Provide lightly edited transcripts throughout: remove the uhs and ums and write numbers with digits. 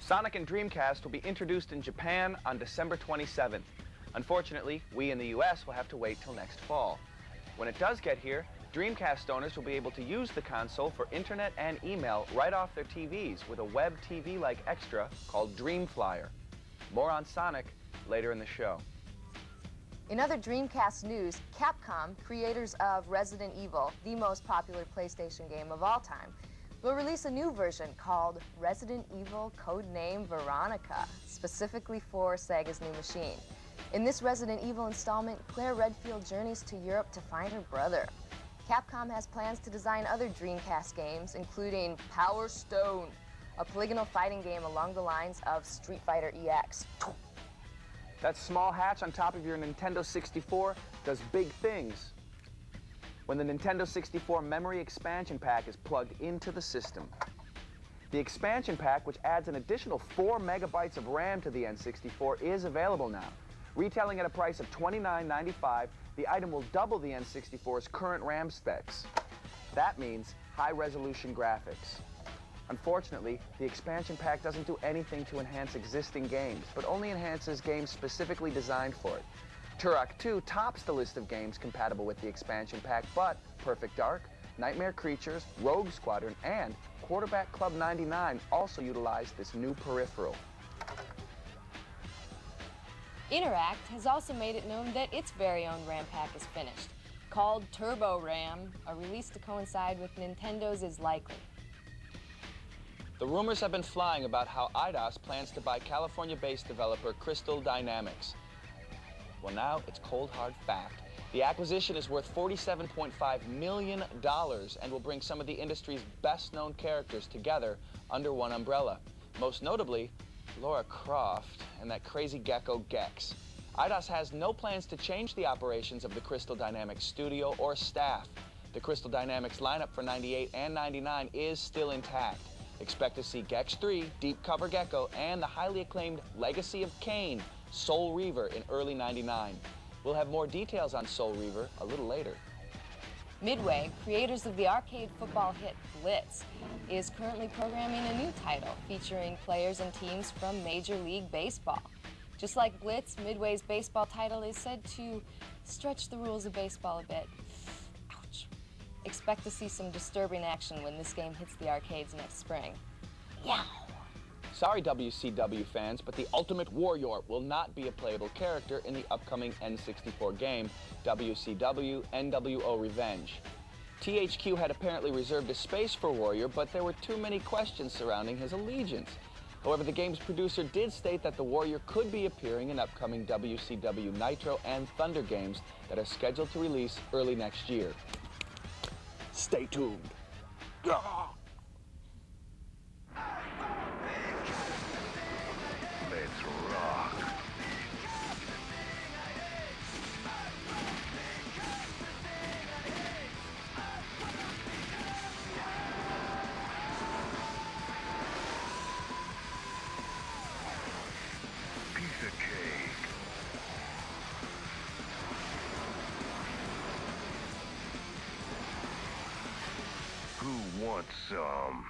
Sonic and Dreamcast will be introduced in Japan on December 27th. Unfortunately, we in the US will have to wait till next fall. When it does get here, Dreamcast owners will be able to use the console for internet and email right off their TVs with a web TV-like extra called Dreamflyer. More on Sonic later in the show. In other Dreamcast news, Capcom, creators of Resident Evil, the most popular PlayStation game of all time, will release a new version called Resident Evil Codename Veronica, specifically for Sega's new machine. In this Resident Evil installment, Claire Redfield journeys to Europe to find her brother. Capcom has plans to design other Dreamcast games, including Power Stone, a polygonal fighting game along the lines of Street Fighter EX. That small hatch on top of your Nintendo 64 does big things. When the Nintendo 64 memory expansion pack is plugged into the system. The expansion pack, which adds an additional 4 megabytes of RAM to the N64, is available now. Retailing at a price of $29.95, the item will double the N64's current RAM specs. That means high-resolution graphics. Unfortunately, the expansion pack doesn't do anything to enhance existing games, but only enhances games specifically designed for it. Turok 2 tops the list of games compatible with the expansion pack, but Perfect Dark, Nightmare Creatures, Rogue Squadron, and Quarterback Club 99 also utilize this new peripheral. Interact has also made it known that its very own RAM pack is finished. Called Turbo RAM, a release to coincide with Nintendo's is likely. The rumors have been flying about how Eidos plans to buy California-based developer Crystal Dynamics. Well, now it's cold hard fact. The acquisition is worth $47.5 million and will bring some of the industry's best-known characters together under one umbrella. Most notably, Lara Croft and that crazy gecko Gex. Eidos has no plans to change the operations of the Crystal Dynamics studio or staff. The Crystal Dynamics lineup for 98 and 99 is still intact. Expect to see Gex 3, Deep Cover Gecko, and the highly acclaimed Legacy of Kain, Soul Reaver, in early 99. We'll have more details on Soul Reaver a little later. Midway, creators of the arcade football hit Blitz, is currently programming a new title featuring players and teams from Major League Baseball. Just like Blitz, Midway's baseball title is said to stretch the rules of baseball a bit. Ouch. Expect to see some disturbing action when this game hits the arcades next spring. Yow! Sorry, WCW fans, but the Ultimate Warrior will not be a playable character in the upcoming N64 game, WCW NWO Revenge. THQ had apparently reserved a space for Warrior, but there were too many questions surrounding his allegiance. However, the game's producer did state that the Warrior could be appearing in upcoming WCW Nitro and Thunder games that are scheduled to release early next year. Stay tuned. Who wants some?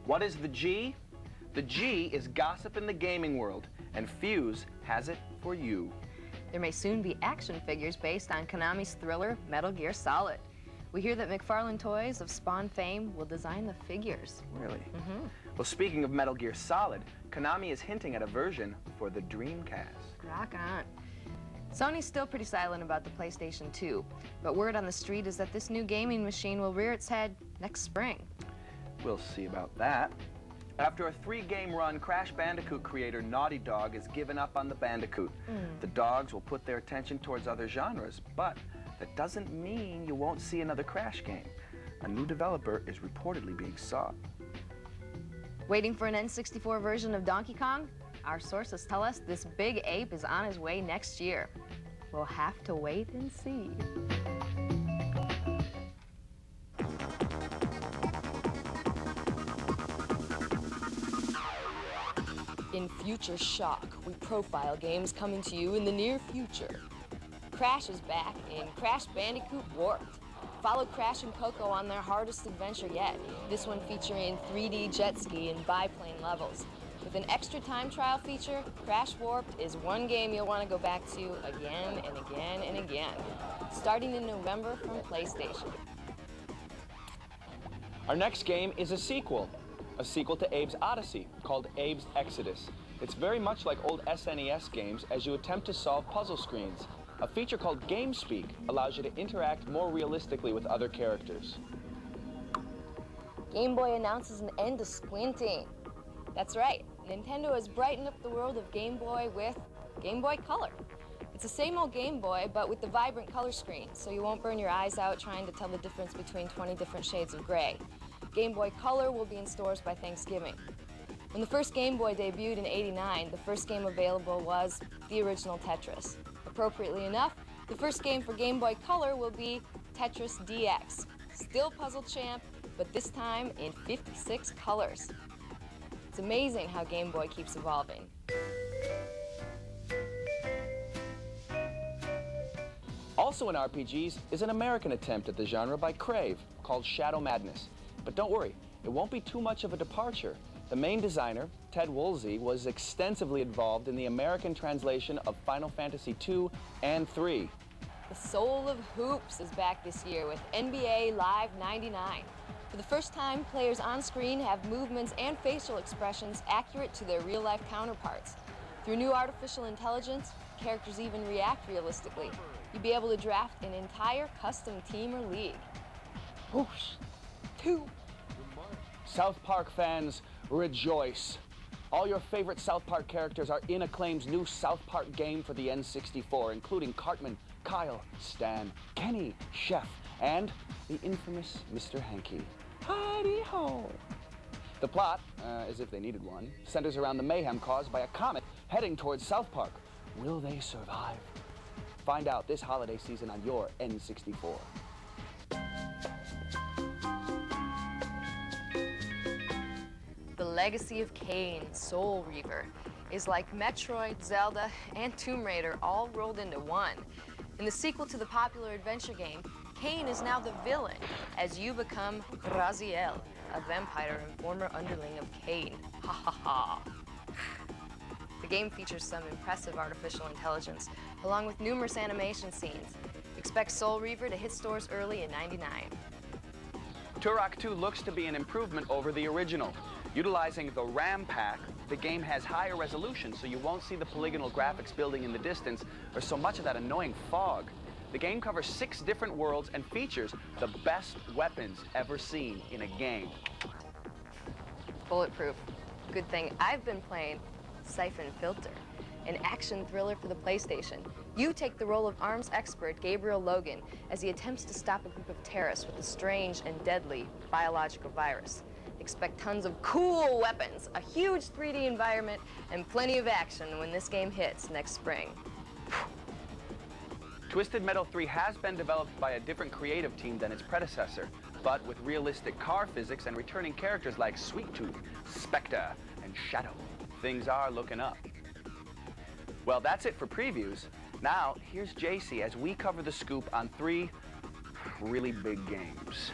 What is the G? The G is gossip in the gaming world, and Fuse has it for you. There may soon be action figures based on Konami's thriller Metal Gear Solid. We hear that McFarlane Toys of Spawn fame will design the figures. Really? Mm-hmm. Well, speaking of Metal Gear Solid, Konami is hinting at a version for the Dreamcast. Rock on. Sony's still pretty silent about the PlayStation 2, but word on the street is that this new gaming machine will rear its head next spring. We'll see about that. After a 3-game run, Crash Bandicoot creator Naughty Dog has given up on the Bandicoot. The dogs will put their attention towards other genres, but that doesn't mean you won't see another Crash game. A new developer is reportedly being sought. Waiting for an N64 version of Donkey Kong? Our sources tell us this big ape is on his way next year. We'll have to wait and see. In Future Shock, we profile games coming to you in the near future. Crash is back in Crash Bandicoot Warped. Follow Crash and Coco on their hardest adventure yet, this one featuring 3D jet ski and biplane levels. With an extra time trial feature, Crash Warped is one game you'll want to go back to again and again and again, starting in November from PlayStation. Our next game is a sequel to Abe's Odyssey, called Abe's Exodus. It's very much like old SNES games as you attempt to solve puzzle screens. A feature called GameSpeak allows you to interact more realistically with other characters. Game Boy announces an end to squinting. That's right, Nintendo has brightened up the world of Game Boy with Game Boy Color. It's the same old Game Boy, but with the vibrant color screen, so you won't burn your eyes out trying to tell the difference between 20 different shades of gray. Game Boy Color will be in stores by Thanksgiving. When the first Game Boy debuted in '89, the first game available was the original Tetris. Appropriately enough, the first game for Game Boy Color will be Tetris DX. Still puzzle champ, but this time in 56 colors. It's amazing how Game Boy keeps evolving. Also in RPGs is an American attempt at the genre by Crave, called Shadow Madness. But don't worry, it won't be too much of a departure. The main designer, Ted Woolsey, was extensively involved in the American translation of Final Fantasy II and III. The soul of hoops is back this year with NBA Live 99. For the first time, players on screen have movements and facial expressions accurate to their real-life counterparts. Through new artificial intelligence, characters even react realistically. You'll be able to draft an entire custom team or league. Whoosh! Two! South Park fans, rejoice! All your favorite South Park characters are in Acclaim's new South Park game for the N64, including Cartman, Kyle, Stan, Kenny, Chef, and the infamous Mr. Hanky. Hidey-ho! The plot, as if they needed one, centers around the mayhem caused by a comet heading towards South Park. Will they survive? Find out this holiday season on your N64. The Legacy of Kain, Soul Reaver, is like Metroid, Zelda, and Tomb Raider all rolled into one. In the sequel to the popular adventure game, Kain is now the villain as you become Raziel, a vampire and former underling of Kain. Ha ha ha. The game features some impressive artificial intelligence, along with numerous animation scenes. Expect Soul Reaver to hit stores early in '99. Turok 2 looks to be an improvement over the original. Utilizing the RAM pack, the game has higher resolution, so you won't see the polygonal graphics building in the distance or so much of that annoying fog. The game covers 6 different worlds and features the best weapons ever seen in a game. Bulletproof. Good thing I've been playing Siphon Filter, an action thriller for the PlayStation. You take the role of arms expert Gabriel Logan as he attempts to stop a group of terrorists with a strange and deadly biological virus. Expect tons of cool weapons, a huge 3D environment, and plenty of action when this game hits next spring. Twisted Metal 3 has been developed by a different creative team than its predecessor, but with realistic car physics and returning characters like Sweet Tooth, Spectre, and Shadow, things are looking up. Well, that's it for previews. Now, here's JC as we cover the scoop on 3 really big games.